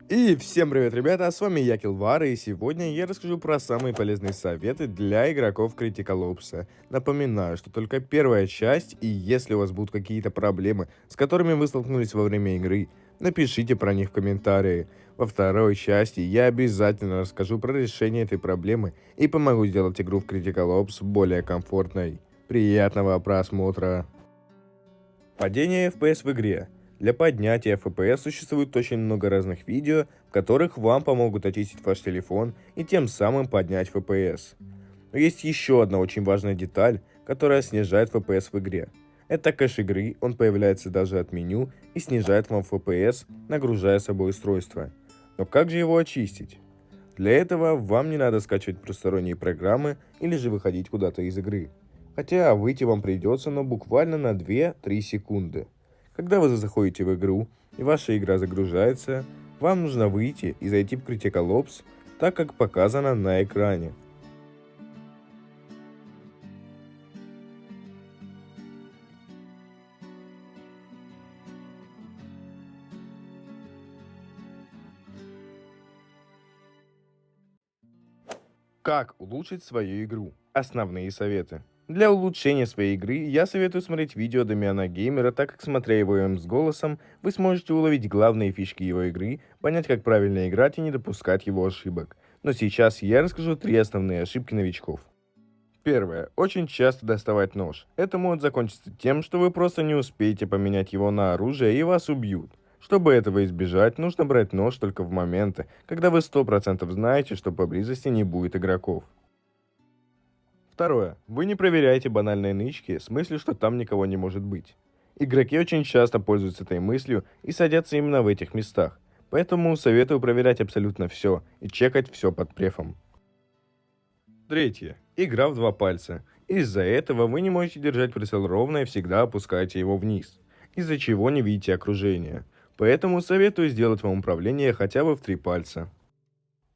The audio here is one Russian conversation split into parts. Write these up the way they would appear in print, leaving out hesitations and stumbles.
И всем привет, ребята, с вами я, Килвар, и сегодня я расскажу про самые полезные советы для игроков Critical Ops. Напоминаю, что только первая часть, и если у вас будут какие-то проблемы, с которыми вы столкнулись во время игры, напишите про них в комментарии. Во второй части я обязательно расскажу про решение этой проблемы и помогу сделать игру в Critical Ops более комфортной. Приятного просмотра! Падение FPS в игре. Для поднятия FPS существует очень много разных видео, в которых вам помогут очистить ваш телефон и тем самым поднять FPS. Но есть еще одна очень важная деталь, которая снижает FPS в игре. Это кэш игры, он появляется даже от меню и снижает вам FPS, нагружая собой устройство. Но как же его очистить? Для этого вам не надо скачивать посторонние программы или же выходить куда-то из игры. Хотя выйти вам придется, но буквально на 2-3 секунды. Когда вы заходите в игру и ваша игра загружается, вам нужно выйти и зайти в Critical Ops, так как показано на экране. Как улучшить свою игру? Основные советы. Для улучшения своей игры я советую смотреть видео Дамиана Геймера, так как, смотря его с голосом, вы сможете уловить главные фишки его игры, понять, как правильно играть и не допускать его ошибок. Но сейчас я расскажу 3 основные ошибки новичков. Первое. Очень часто доставать нож. Это может закончиться тем, что вы просто не успеете поменять его на оружие и вас убьют. Чтобы этого избежать, нужно брать нож только в моменты, когда вы 100% знаете, что поблизости не будет игроков. Второе. Вы не проверяете банальные нычки с мыслью, что там никого не может быть. Игроки очень часто пользуются этой мыслью и садятся именно в этих местах, поэтому советую проверять абсолютно все и чекать все под префом. Третье. Игра в 2 пальца. Из-за этого вы не можете держать прицел ровно и всегда опускаете его вниз, из-за чего не видите окружение. Поэтому советую сделать вам управление хотя бы в 3 пальца.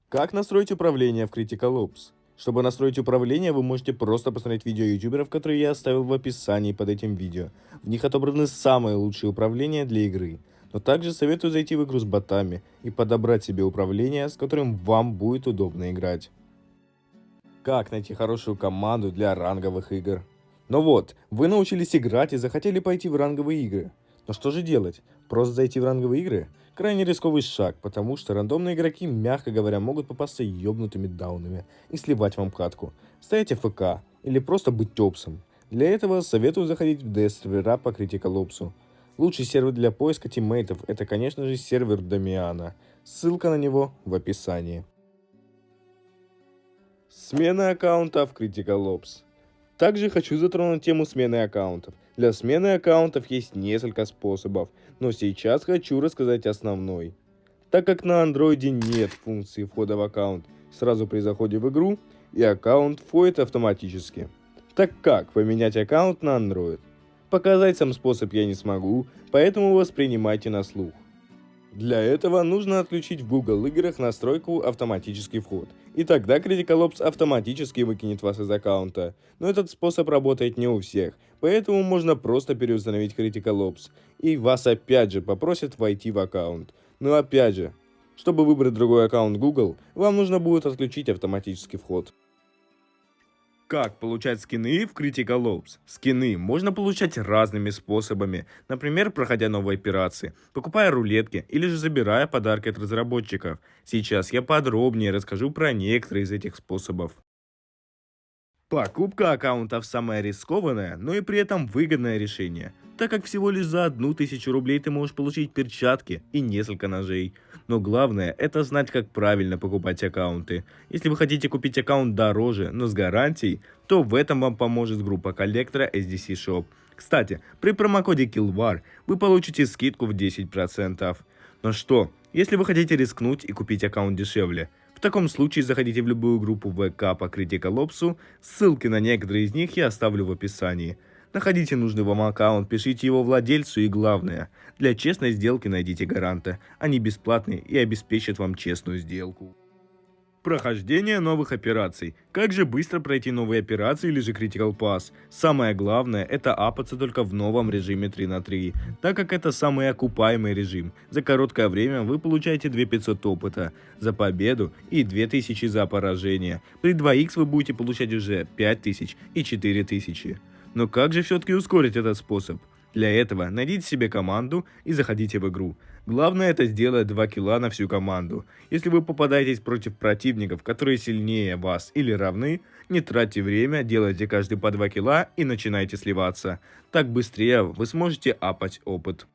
Как настроить управление в Critical Ops? Чтобы настроить управление, вы можете просто посмотреть видео ютуберов, которые я оставил в описании под этим видео. В них отобраны самые лучшие управления для игры. Но также советую зайти в игру с ботами и подобрать себе управление, с которым вам будет удобно играть. Как найти хорошую команду для ранговых игр? Ну вот, вы научились играть и захотели пойти в ранговые игры. Но что же делать? Просто зайти в ранговые игры? Крайне рисковый шаг, потому что рандомные игроки, мягко говоря, могут попасться ёбнутыми даунами и сливать вам катку, ставить АФК или просто быть топсом. Для этого советую заходить в DS-сервера по Critical Ops. Лучший сервер для поиска тиммейтов — это, конечно же, сервер Дамиана. Ссылка на него в описании. Смена аккаунта в Critical Ops. Также хочу затронуть тему смены аккаунтов. Для смены аккаунтов есть несколько способов, но сейчас хочу рассказать основной. Так как на андроиде нет функции входа в аккаунт сразу при заходе в игру, и аккаунт входит автоматически. Так как поменять аккаунт на Android? Показать сам способ я не смогу, поэтому воспринимайте на слух. Для этого нужно отключить в Google играх настройку «Автоматический вход», и тогда Critical Ops автоматически выкинет вас из аккаунта. Но этот способ работает не у всех, поэтому можно просто переустановить Critical Ops, и вас опять же попросят войти в аккаунт. Но опять же, чтобы выбрать другой аккаунт Google, вам нужно будет отключить автоматический вход. Как получать скины в Critical Ops? Скины можно получать разными способами, например, проходя новые операции, покупая рулетки или же забирая подарки от разработчиков. Сейчас я подробнее расскажу про некоторые из этих способов. Покупка аккаунтов самое рискованное, но и при этом выгодное решение, так как всего лишь за 1000 рублей ты можешь получить перчатки и несколько ножей. Но главное — это знать, как правильно покупать аккаунты. Если вы хотите купить аккаунт дороже, но с гарантией, то в этом вам поможет группа коллектора SDC Shop. Кстати, при промокоде KILLVAR вы получите скидку в 10%. Но что, если вы хотите рискнуть и купить аккаунт дешевле? В таком случае заходите в любую группу ВК по Critical Ops, ссылки на некоторые из них я оставлю в описании. Находите нужный вам аккаунт, пишите его владельцу и главное, для честной сделки найдите гаранта. Они бесплатные и обеспечат вам честную сделку. Прохождение новых операций. Как же быстро пройти новые операции или же Critical Pass? Самое главное, это апаться только в новом режиме 3 на 3, так как это самый окупаемый режим. За короткое время вы получаете 2500 опыта за победу и 2000 за поражение. При 2х вы будете получать уже 5000 и 4000. Но как же все-таки ускорить этот способ? Для этого найдите себе команду и заходите в игру. Главное это сделать 2 килла на всю команду. Если вы попадаетесь против противников, которые сильнее вас или равны, не тратьте время, делайте каждый по 2 килла и начинайте сливаться. Так быстрее вы сможете апать опыт.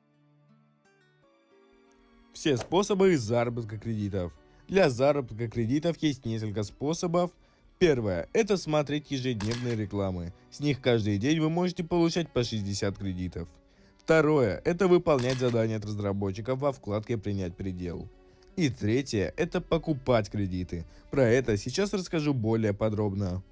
Все способы заработка кредитов. Для заработка кредитов есть несколько способов. Первое – это смотреть ежедневные рекламы. С них каждый день вы можете получать по 60 кредитов. Второе – это выполнять задания от разработчиков во вкладке «Принять предел». И третье – это покупать кредиты. Про это сейчас расскажу более подробно.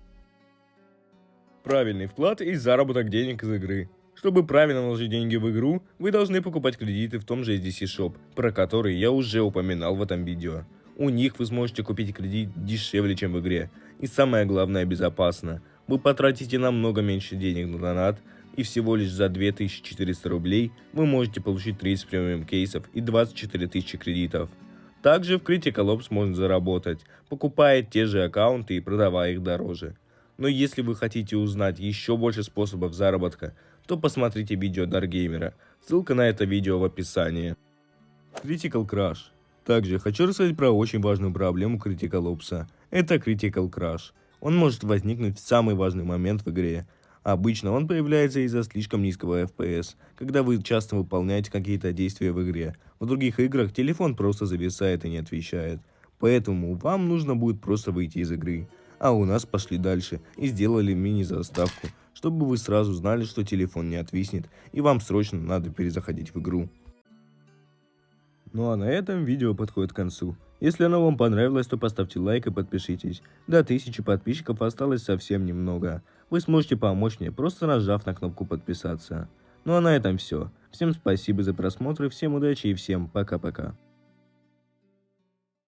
Правильный вклад и заработок денег из игры. Чтобы правильно вложить деньги в игру, вы должны покупать кредиты в том же SDC Shop, про который я уже упоминал в этом видео. У них вы сможете купить кредит дешевле, чем в игре. И самое главное, безопасно. Вы потратите намного меньше денег на донат, и всего лишь за 2400 рублей вы можете получить 30 премиум кейсов и 24 тысячи кредитов. Также в Critical Ops можно заработать, покупая те же аккаунты и продавая их дороже. Но если вы хотите узнать еще больше способов заработка, то посмотрите видео Dargamer. Ссылка на это видео в описании. Critical Crash. Также хочу рассказать про очень важную проблему Critical Ops. Это Critical Crash. Он может возникнуть в самый важный момент в игре. Обычно он появляется из-за слишком низкого FPS, когда вы часто выполняете какие-то действия в игре. В других играх телефон просто зависает и не отвечает. Поэтому вам нужно будет просто выйти из игры. А у нас пошли дальше и сделали мини-заставку, чтобы вы сразу знали, что телефон не отвиснет и вам срочно надо перезаходить в игру. Ну а на этом видео подходит к концу. Если оно вам понравилось, то поставьте лайк и подпишитесь. До 1000 подписчиков осталось совсем немного. Вы сможете помочь мне, просто нажав на кнопку подписаться. Ну а на этом все. Всем спасибо за просмотр, всем удачи и всем пока-пока.